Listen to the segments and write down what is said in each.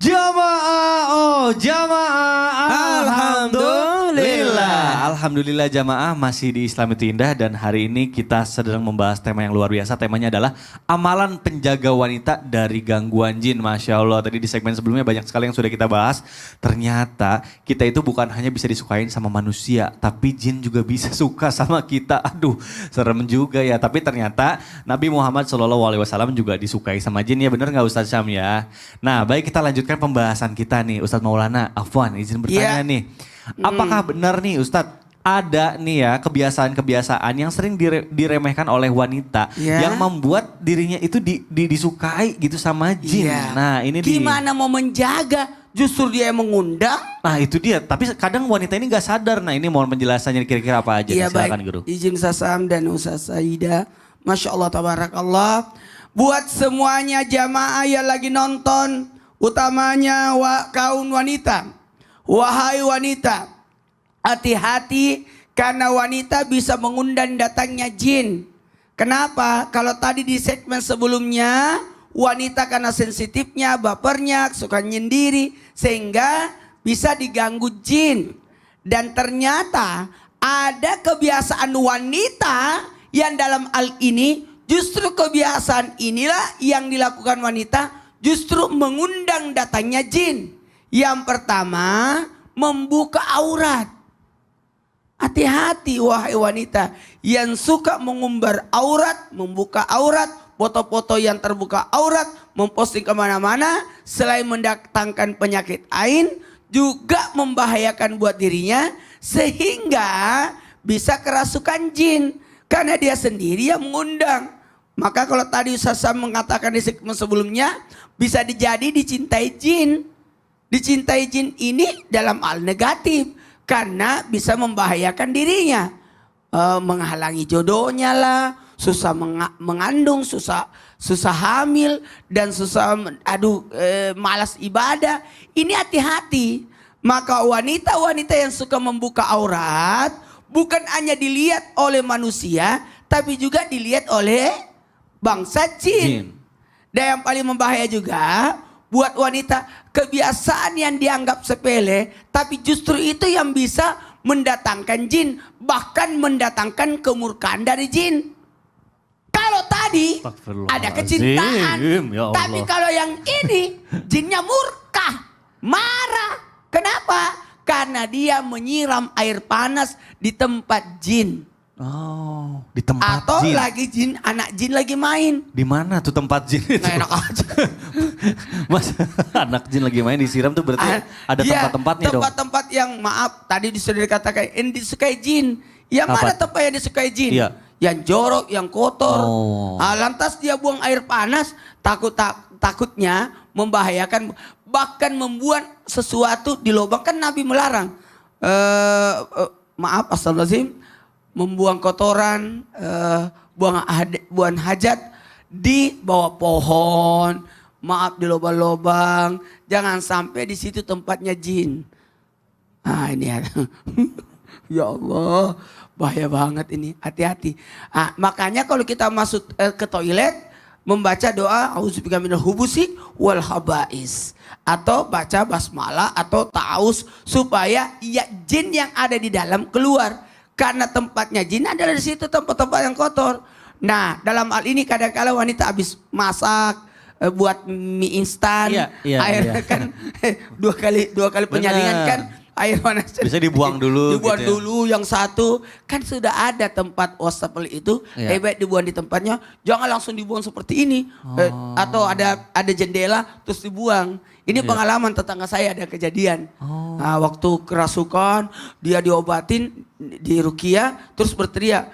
Jamaah, oh jamaah, Alhamdulillah. Alhamdulillah jamaah masih di Islam itu Indah dan hari ini kita sedang membahas tema yang luar biasa. Temanya adalah amalan penjaga wanita dari gangguan jin. Masya Allah, tadi di segmen sebelumnya banyak sekali yang sudah kita bahas. Ternyata kita itu bukan hanya bisa disukain sama manusia, tapi jin juga bisa suka sama kita. Aduh, serem juga ya. Tapi ternyata Nabi Muhammad SAW juga disukai sama jin ya, bener nggak Ustadz Syam ya? Nah, baik kita lanjutkan pembahasan kita nih Ustadz Maulana. Afwan, izin bertanya nih. Apakah benar nih Ustadz ada nih ya kebiasaan-kebiasaan yang sering diremehkan oleh wanita yang membuat dirinya itu disukai gitu sama jin. Nah ini gimana mau menjaga justru dia yang mengundang. Nah itu dia, tapi kadang wanita ini gak sadar. Nah ini mohon penjelasannya kira-kira apa aja. Iya silakan baik, Guru. izin Sasam dan Ustaz Saida. Masya Allah tabarakallah. Buat semuanya jamaah yang lagi nonton, utamanya kaum wanita. Wahai wanita, hati-hati karena wanita bisa mengundang datangnya jin. Kenapa? Kalau tadi di segmen sebelumnya wanita karena sensitifnya, bapernya, suka nyendiri sehingga bisa diganggu jin. Dan ternyata ada kebiasaan wanita yang dalam hal ini justru kebiasaan inilah yang dilakukan wanita justru mengundang datangnya jin. Yang pertama membuka aurat. Hati-hati wahai wanita yang suka mengumbar aurat, membuka aurat, foto-foto yang terbuka aurat, memposting kemana-mana, selain mendatangkan penyakit ain, juga membahayakan buat dirinya, sehingga bisa kerasukan jin, karena dia sendiri yang mengundang. Maka kalau tadi Ustaz Sam mengatakan di segmen sebelumnya, bisa jadi dicintai jin. Dicintai jin ini dalam hal negatif. Karena bisa membahayakan dirinya. Menghalangi jodohnya lah. Susah mengandung, susah hamil. Dan susah malas ibadah. Ini hati-hati. Maka wanita-wanita yang suka membuka aurat. Bukan hanya dilihat oleh manusia. Tapi juga dilihat oleh bangsa jin. Dan yang paling membahaya juga. Buat wanita, kebiasaan yang dianggap sepele, tapi justru itu yang bisa mendatangkan jin, bahkan mendatangkan kemurkaan dari jin. Kalau tadi ada kecintaan, ya tapi kalau yang ini jinnya murka, marah. Kenapa? Karena dia menyiram air panas di tempat jin. Oh, di tempat atau jin. Lagi jin, anak jin lagi main. Di mana tuh tempat jin itu? Nggak enak aja. Mas, anak jin lagi main disiram tuh berarti ada tempat-tempatnya dong. Tempat-tempat yang maaf tadi sudah dikatakan yang disukai jin. Yang mana tempat yang disukai jin? Iya. Yang jorok, yang kotor. Oh. Lantas dia buang air panas, takutnya membahayakan, bahkan membuat sesuatu di lubang. Kan Nabi melarang. Maaf, astagfirullahaladzim. Membuang kotoran, buang hajat di bawah pohon, maaf di lubang-lubang, jangan sampai di situ tempatnya jin. Ah ini ya, ya Allah, bahaya banget ini, hati-hati. Makanya kalau kita masuk ke toilet, membaca doa auzubillahi minal hubusi wal habais, atau baca basmalah atau taus supaya ya jin yang ada di dalam keluar. Karena tempatnya jin adalah di situ tempat-tempat yang kotor. Nah, dalam hal ini kadang-kala wanita habis masak, buat mie instan, air kan dua kali penyaringan kan air panas. Bisa dibuang dulu. Dibuang gitu ya. dulu yang satu. Kan sudah ada tempat wastafel itu. Baik dibuang di tempatnya. Jangan langsung dibuang seperti ini. Atau ada jendela terus dibuang. Ini pengalaman tetangga saya ada kejadian. Nah, waktu kerasukan dia diobatin di ruqyah terus berteriak.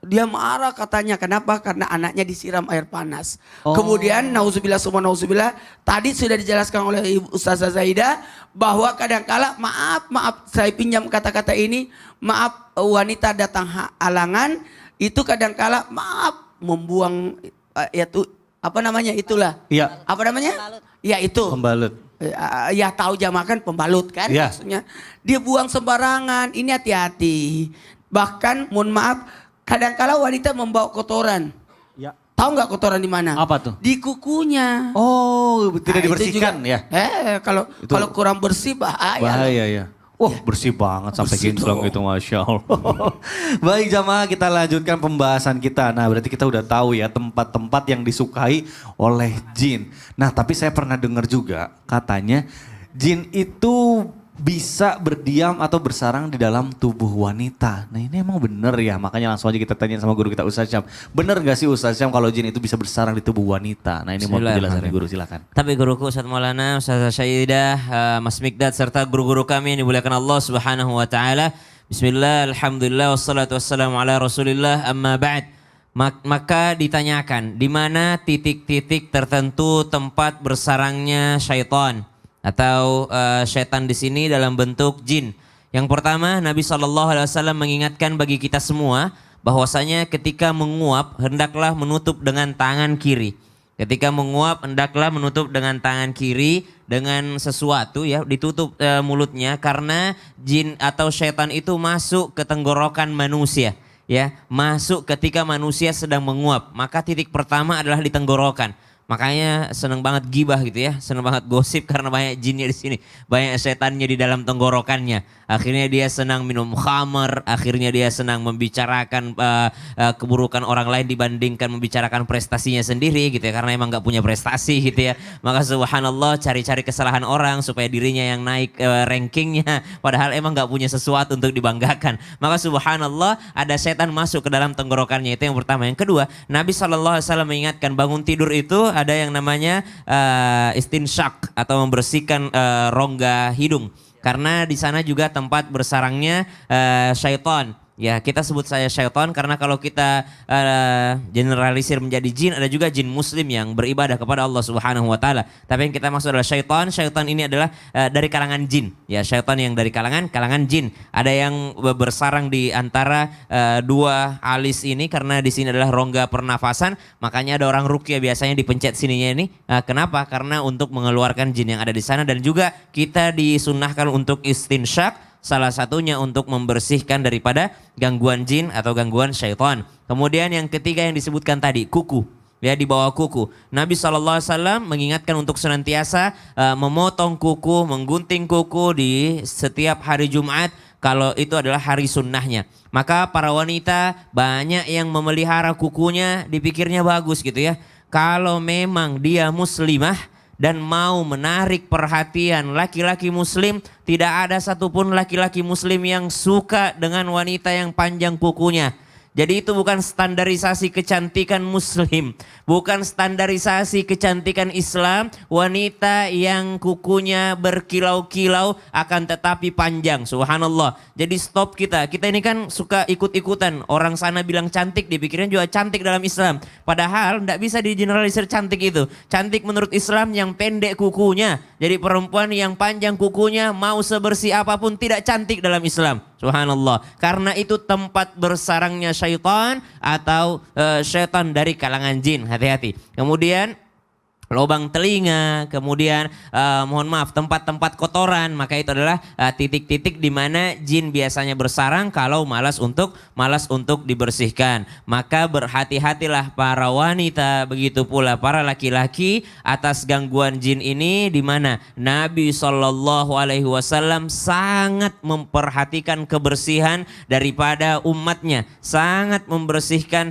Dia marah katanya. Kenapa? Karena anaknya disiram air panas. Kemudian nauzubillah summa nauzubillah. Tadi sudah dijelaskan oleh Ibu Ustazah Zaida. Bahwa kadangkala maaf saya pinjam kata-kata ini. Maaf wanita datang halangan. Itu kadangkala maaf membuang yaitu apa namanya itulah. Iya. Apa namanya? Pembalut. Ya itu. Pembalut. Ya tahu jamakan pembalut kan maksudnya. Dia buang sembarangan. Ini hati-hati. Bahkan mohon maaf. Kadang-kala wanita membawa kotoran. Ya. Tahu nggak kotoran di mana? Apa tuh? Di kukunya. Oh, tidak Nah, itu dibersihkan juga, ya? kalau kurang bersih bahaya. Bahaya ya. Wah, bersih banget sampai Bersih kinclong dong. gitu, Masya Allah. Baik jamaah, kita lanjutkan pembahasan kita. Nah, berarti kita udah tahu ya tempat-tempat yang disukai oleh jin. Nah, tapi saya pernah dengar juga katanya jin itu bisa berdiam atau bersarang di dalam tubuh wanita. Nah, ini emang bener ya? Makanya langsung aja kita tanya sama guru kita Ustaz Syam. Bener gak sih Ustaz Syam kalau jin itu bisa bersarang di tubuh wanita? Nah, ini mau penjelasan guru, silakan. Tapi guruku Ustaz Maulana, Ustaz Syaidah, Mas Mikdad serta guru-guru kami yang dimuliakan Allah Subhanahu wa taala. Bismillah, alhamdulillah, wassalatu wassalamu ala Rasulillah, amma ba'd. Maka ditanyakan, di mana titik-titik tertentu tempat bersarangnya syaitan atau syaitan di sini dalam bentuk jin. Yang pertama, Nabi SAW mengingatkan bagi kita semua bahwasanya ketika menguap hendaklah menutup dengan tangan kiri. Ketika menguap hendaklah menutup dengan tangan kiri dengan sesuatu ya, ditutup mulutnya karena jin atau syaitan itu masuk ke tenggorokan manusia. Ya, masuk ketika manusia sedang menguap. Maka titik pertama adalah di tenggorokan. Makanya seneng banget gibah gitu ya, seneng banget gosip karena banyak jinnya di sini, banyak setannya di dalam tenggorokannya. Akhirnya dia senang minum khamar, akhirnya dia senang membicarakan keburukan orang lain dibandingkan membicarakan prestasinya sendiri gitu ya, karena emang nggak punya prestasi gitu ya. Maka subhanallah cari-cari kesalahan orang supaya dirinya yang naik rankingnya, padahal emang nggak punya sesuatu untuk dibanggakan. Maka subhanallah ada setan masuk ke dalam tenggorokannya, itu yang pertama. Yang kedua, Nabi SAW mengingatkan bangun tidur itu ada yang namanya istinsyak atau membersihkan rongga hidung. Karena di sana juga tempat bersarangnya syaitan. Ya, kita sebut saya syaitan karena kalau kita generalisir menjadi jin, ada juga jin muslim yang beribadah kepada Allah Subhanahu wa taala. Tapi yang kita maksud adalah syaitan. Syaitan ini adalah dari kalangan jin. Ya, syaitan yang dari kalangan jin. Ada yang bersarang di antara dua alis ini karena di sini adalah rongga pernafasan. Makanya ada orang ruqyah biasanya dipencet sininya ini. Kenapa? Karena untuk mengeluarkan jin yang ada di sana, dan juga kita disunnahkan untuk istinsyak. Salah satunya untuk membersihkan daripada gangguan jin atau gangguan syaitan. Kemudian yang ketiga yang disebutkan tadi, kuku. Ya, di bawah kuku. Nabi SAW mengingatkan untuk senantiasa memotong kuku, menggunting kuku di setiap hari Jumat kalau itu adalah hari sunnahnya. Maka para wanita banyak yang memelihara kukunya, dipikirnya bagus gitu ya. Kalau memang dia muslimah dan mau menarik perhatian laki-laki muslim, tidak ada satupun laki-laki muslim yang suka dengan wanita yang panjang kukunya. Jadi itu bukan standarisasi kecantikan muslim, bukan standarisasi kecantikan Islam, wanita yang kukunya berkilau-kilau akan tetapi panjang, subhanallah. Jadi stop kita ini kan suka ikut-ikutan, orang sana bilang cantik, dipikirnya juga cantik dalam Islam. Padahal tidak bisa digeneralisir cantik itu. Cantik menurut Islam yang pendek kukunya, jadi perempuan yang panjang kukunya mau sebersih apapun tidak cantik dalam Islam. Subhanallah. Karena itu tempat bersarangnya syaitan atau syaitan dari kalangan jin. Hati-hati. Kemudian lubang telinga, kemudian mohon maaf tempat-tempat kotoran, maka itu adalah titik-titik di mana jin biasanya bersarang kalau malas untuk dibersihkan. Maka berhati-hatilah para wanita, begitu pula para laki-laki atas gangguan jin ini, di mana Nabi SAW sangat memperhatikan kebersihan daripada umatnya, sangat memperhatikan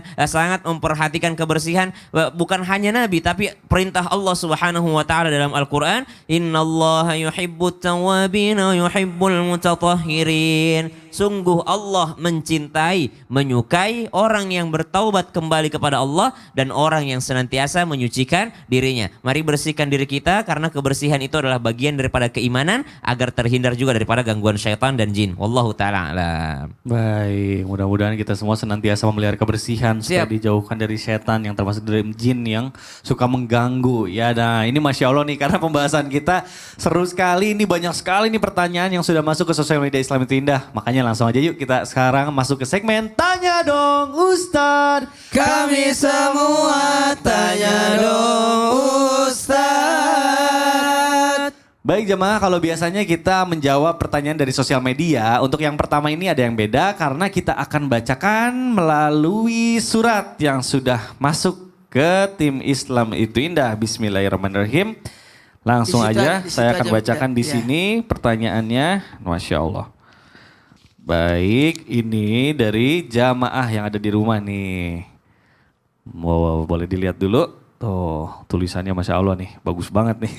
kebersihan, bukan hanya Nabi tapi perintah Allah Subhanahu wa taala dalam Al-Qur'an, innallaha yuhibbut tawwabin wa yuhibbul mutatahhirin. Sungguh Allah mencintai, menyukai orang yang bertaubat kembali kepada Allah dan orang yang senantiasa menyucikan dirinya. Mari bersihkan diri kita karena kebersihan itu adalah bagian daripada keimanan agar terhindar juga daripada gangguan syaitan dan jin. Wallahu taala alam. Baik, mudah-mudahan kita semua senantiasa memelihara kebersihan supaya dijauhkan dari setan yang termasuk dari jin yang suka mengganggu. Ya, nah ini Masya Allah nih, karena pembahasan kita seru sekali. Ini banyak sekali nih pertanyaan yang sudah masuk ke sosial media Islam itu Indah. Makanya langsung aja yuk kita sekarang masuk ke segmen Tanya Dong Ustadz. Kami semua tanya dong Ustadz. Baik jemaah, kalau biasanya kita menjawab pertanyaan dari sosial media, untuk yang pertama ini ada yang beda karena kita akan bacakan melalui surat yang sudah masuk ke tim Islam itu indah. Bismillahirrahmanirrahim. Langsung Di situ- aja di situ saya akan aja, bacakan di ya. sini pertanyaannya. Masya Allah. Baik, ini dari jamaah yang ada di rumah nih. Wow, boleh dilihat dulu. Tuh, tulisannya Masya Allah nih, bagus banget nih.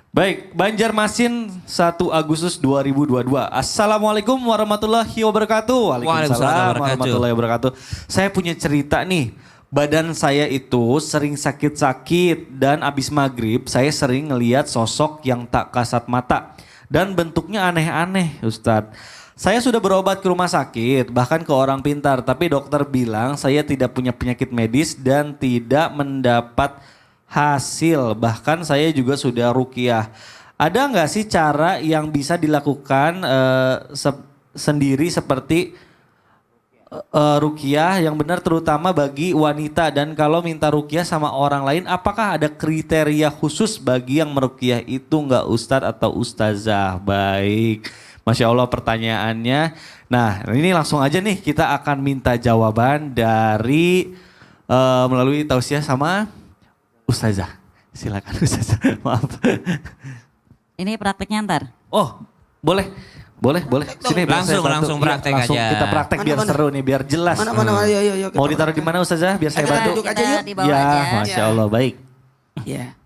Baik, Banjarmasin 1 Agustus 2022. Assalamualaikum warahmatullahi wabarakatuh. Waalaikumsalam warahmatullahi wabarakatuh. Saya punya cerita nih. Badan saya itu sering sakit-sakit dan abis maghrib saya sering ngeliat sosok yang tak kasat mata. Dan bentuknya aneh-aneh Ustadz. Saya sudah berobat ke rumah sakit, bahkan ke orang pintar. Tapi dokter bilang saya tidak punya penyakit medis dan tidak mendapat hasil. Bahkan saya juga sudah ruqyah. Ada nggak sih cara yang bisa dilakukan sendiri seperti ruqyah yang benar terutama bagi wanita? Dan kalau minta ruqyah sama orang lain, apakah ada kriteria khusus bagi yang meruqyah itu nggak Ustadz atau Ustazah? Baik, Masya Allah pertanyaannya. Nah ini langsung aja nih kita akan minta jawaban dari melalui tausiah sama Ustazah. Silakan Ustazah, maaf. Ini prakteknya ntar. Oh boleh. Boleh. Sini biar Langsung- saya bantu. langsung Iya, praktek langsung aja. Kita praktek biar Mana? seru nih, biar jelas. Mana, yuk. Mau ditaruh di mana Ustazah? Biar saya Ada bantu. duduk aja Kita yuk. di bawah Ya, aja. Masya Allah, baik. Ya.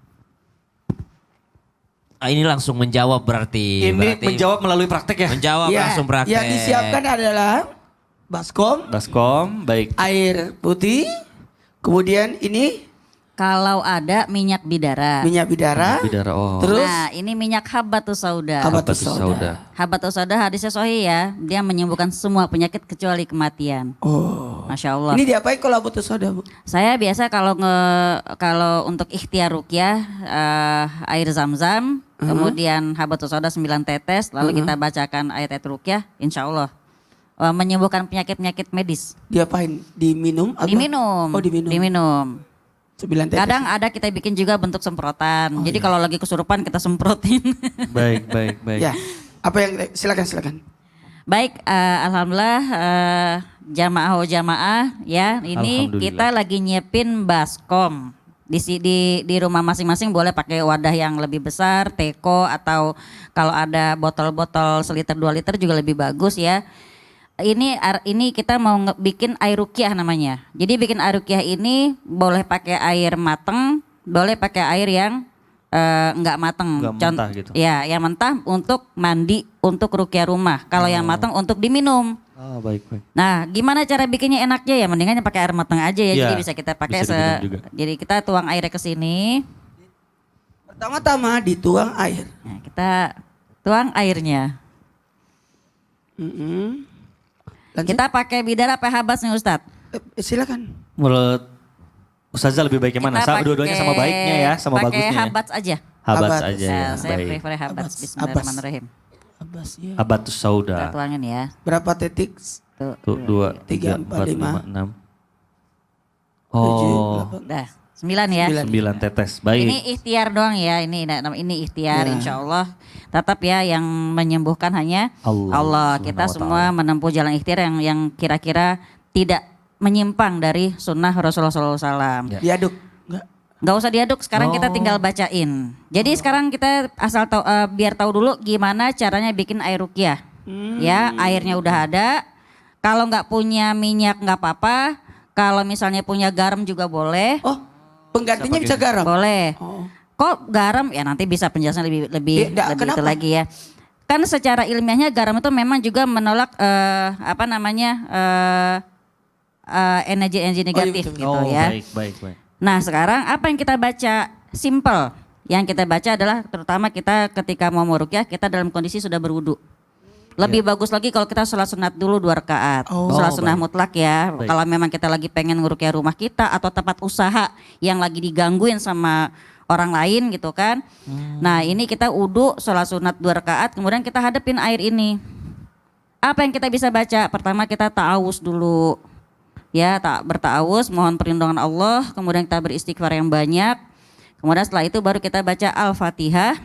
Ini langsung menjawab berarti. Ini menjawab melalui praktek ya? Menjawab Ya, langsung praktek. yang disiapkan adalah baskom, Baskom, baik. air putih, kemudian ini Kalau ada minyak bidara. minyak bidara, Bidara, oh. terus Nah, ini minyak habatus sauda. habatus Habatus sauda. Habatus sauda hadisnya sahih ya. Dia menyembuhkan semua penyakit kecuali kematian. Oh. Masya Allah. Ini diapain kalau habatus sauda, Bu? Saya biasa kalau untuk ikhtiar ruqyah air zam-zam, kemudian habatus sauda 9 tetes, lalu kita bacakan ayat-ayat ruqyah, insya Allah menyembuhkan penyakit-penyakit medis. Diapain? Diminum? atau- Diminum. Oh, diminum. Diminum. 9 tetes. Kadang ada kita bikin juga bentuk semprotan. Jadi kalau lagi kesurupan kita semprotin. Baik. Ya. Apa yang silakan. Baik, alhamdulillah jamaah ya. Ini Alhamdulillah. kita lagi nyiapin baskom. Di rumah masing-masing boleh pakai wadah yang lebih besar, teko atau kalau ada botol-botol seliter 2 liter juga lebih bagus ya. Ini kita mau bikin air ruqyah namanya. Jadi bikin air ruqyah ini boleh pakai air mateng, boleh pakai air yang enggak mateng. Nggak mentah gitu. Ya, yang mentah untuk mandi, untuk ruqyah rumah. Kalau yang mateng untuk diminum. Ah, baik. Nah, gimana cara bikinnya enaknya ya? Mendingan pakai air mateng aja ya. Iya, Jadi bisa kita pakai bisa diminum juga. Jadi kita tuang airnya ke sini. Pertama-tama dituang air. Nah, kita tuang airnya. Lanjut. Kita pakai bidara apa habas nih Ustadz? Silakan. Menurut Ustazah lebih baik yang mana? Kita Dua-duanya sama baiknya ya, sama pakai bagusnya ya? habats aja. Habats Habats. aja ya, Nah, saya baik. prefer habats. Habats. Bismillahirrahmanirrahim. Abbas, ya. Habatus Kita sauda. tuangin ya. Berapa titik? Tuh. Tuh, 2, 3, 3, 4, 5, 6. 7, Oh, 8. Udah, 9 ya. 9 tetes. Baik. Ini ikhtiar doang ya. Ini ikhtiar Ya. insya Allah. Tetap ya yang menyembuhkan hanya Allah Allah. Subhanahu Kita wa semua menempuh jalan ikhtiar yang kira-kira tidak menyimpang dari sunnah Rasulullah SAW. Ya. Diaduk. Enggak. Nggak usah diaduk, sekarang kita Oh. tinggal bacain. Jadi sekarang kita asal tahu biar tahu dulu gimana caranya bikin air ruqyah. Ya, airnya udah ada. Kalau nggak punya minyak nggak apa-apa. Kalau misalnya punya garam juga boleh. Oh, penggantinya bisa garam. Boleh. Oh. Kok garam? Ya nanti bisa penjelasan lebih Nggak, itu kenapa? lagi ya. Kan secara ilmiahnya garam itu memang juga menolak energi-energi negatif betul. gitu Oh, ya. baik. Nah sekarang apa yang kita baca? Simple. Yang kita baca adalah terutama kita ketika mau ruqyah kita dalam kondisi sudah berwudu. Lebih bagus lagi kalau kita sholat sunat dulu 2 rakaat. Oh. Sholat Oh, sunnah baik. mutlak ya. Baik. Kalau memang kita lagi pengen nguruqyah rumah kita atau tempat usaha yang lagi digangguin sama orang lain gitu kan. Nah ini kita wudu sholat sunat 2 rakaat kemudian kita hadapin air ini. Apa yang kita bisa baca? Pertama kita ta'awuz dulu. Ya, berta'awuz, mohon perlindungan Allah, kemudian kita beristighfar yang banyak. Kemudian setelah itu baru kita baca Al-Fatihah,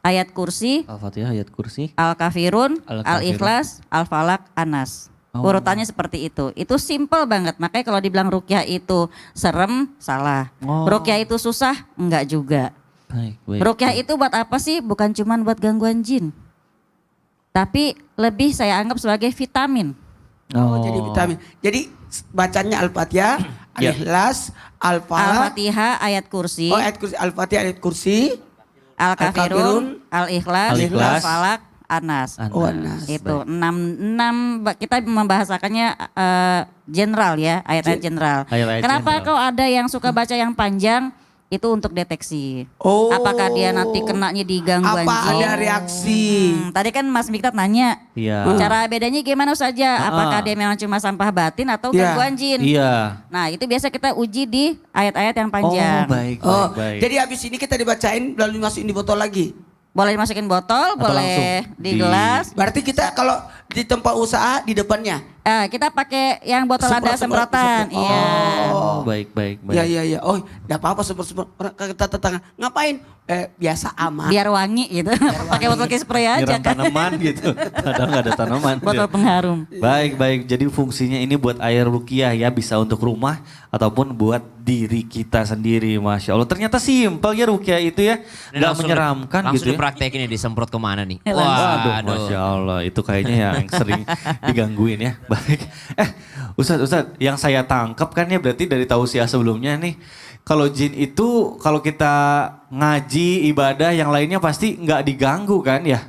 ayat kursi, Al-Fatihah, ayat kursi. Al-Kafirun, Al-Kafirun. Al-Ikhlas, Al-Falak, Anas. Urutannya seperti itu. Itu simple banget. Makanya kalau dibilang rukyah itu serem, salah. Rukyah itu susah, enggak juga. Baik. Rukyah itu buat apa sih? Bukan cuma buat gangguan jin. Tapi lebih saya anggap sebagai vitamin. Oh, jadi vitamin. Jadi bacanya Al-Fatihah, Al-Ikhlas, Al-Falaq, Al-Fatihah, ayat kursi, ayat kursi, Al-Fatihah, ayat kursi, Al-Kafirun, Al-Ikhlas, Al-Ikhlas, Al-Falaq, An-Nas. An-Nas. Itu enam kita membahasakannya general ya, ayat-ayat general. Ayat-ayat Kenapa general. kau ada yang suka baca yang panjang? Itu untuk deteksi. Oh. Apakah dia nanti kenanya di gangguan Apa jin? ada reaksi? Tadi kan Mas Miktat nanya, Iya. cara bedanya gimana saja? Apakah dia memang cuma sampah batin atau Iya. gangguan jin? Iya. Nah itu biasa kita uji di ayat-ayat yang panjang. Baik. Jadi habis ini kita dibacain lalu dimasukin di botol lagi. Boleh dimasukin botol, Atau boleh langsung di di- gelas. Berarti kita kalau di tempat usaha di depannya. Kita pakai yang botol ada Semprot. semprotan. Iya. Oh, baik. Iya. Oh, enggak apa-apa semprot. Orang kata tetangga, ngapain? Biasa aman. Biar wangi gitu. Pakai botol kayak spray aja Nyiram kan. tanaman gitu. Kadang nggak ada tanaman. Botol pengharum. Baik. Jadi fungsinya ini buat air rukiah ya, bisa untuk rumah ataupun buat diri kita sendiri. Masya Allah. Ternyata simpel ya rukiah itu ya, Ini nggak menyeramkan langsung gitu ya. dipraktekin ya, disemprot kemana nih? Waduh, Masya Allah. Itu kayaknya yang sering digangguin ya. Baik. Ustadz, yang saya tangkap kan ya berarti dari tausiah sebelumnya nih. Kalau jin itu, kalau kita ngaji, ibadah, yang lainnya pasti nggak diganggu kan ya?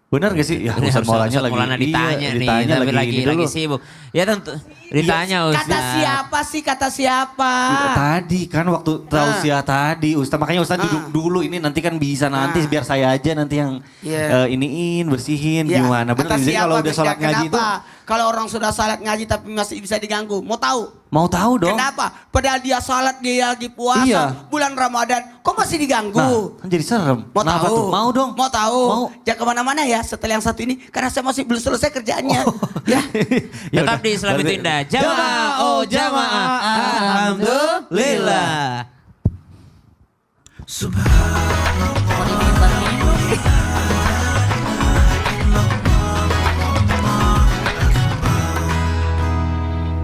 Benar gak sih? Ya Ini Ustadz harus Maulana lagi. Maulana ditanya nih, ditanya tapi lagi lagi dulu. sibuk. Ya tentu ditanya Ustaz. Kata siapa sih? Kata siapa? Tadi kan waktu tausiah tadi Ustaz, makanya Ustaz duduk dulu, ini nanti kan bisa nanti biar saya aja nanti yang Iya. iniin, bersihin Ya, gimana. Bener kata jadi kalau siapa? udah sholat Kenapa? ngaji itu Kalau orang sudah salat ngaji tapi masih bisa diganggu, mau tahu? mau tahu dong. Kenapa? Padahal dia salat, dia lagi puasa, Iya. bulan Ramadan, kok masih diganggu? Nah, kan jadi serem. Mau Kenapa tahu? tuh? Mau dong. Mau tahu? Mau. Jangan kemana-mana ya setelah yang satu ini, karena saya masih belum selesai kerjaannya. Ya. Ya Tetap udah, di Islam itu berarti- indah. Jamaah, oh jamaah. Alhamdulillah. Subhanallah.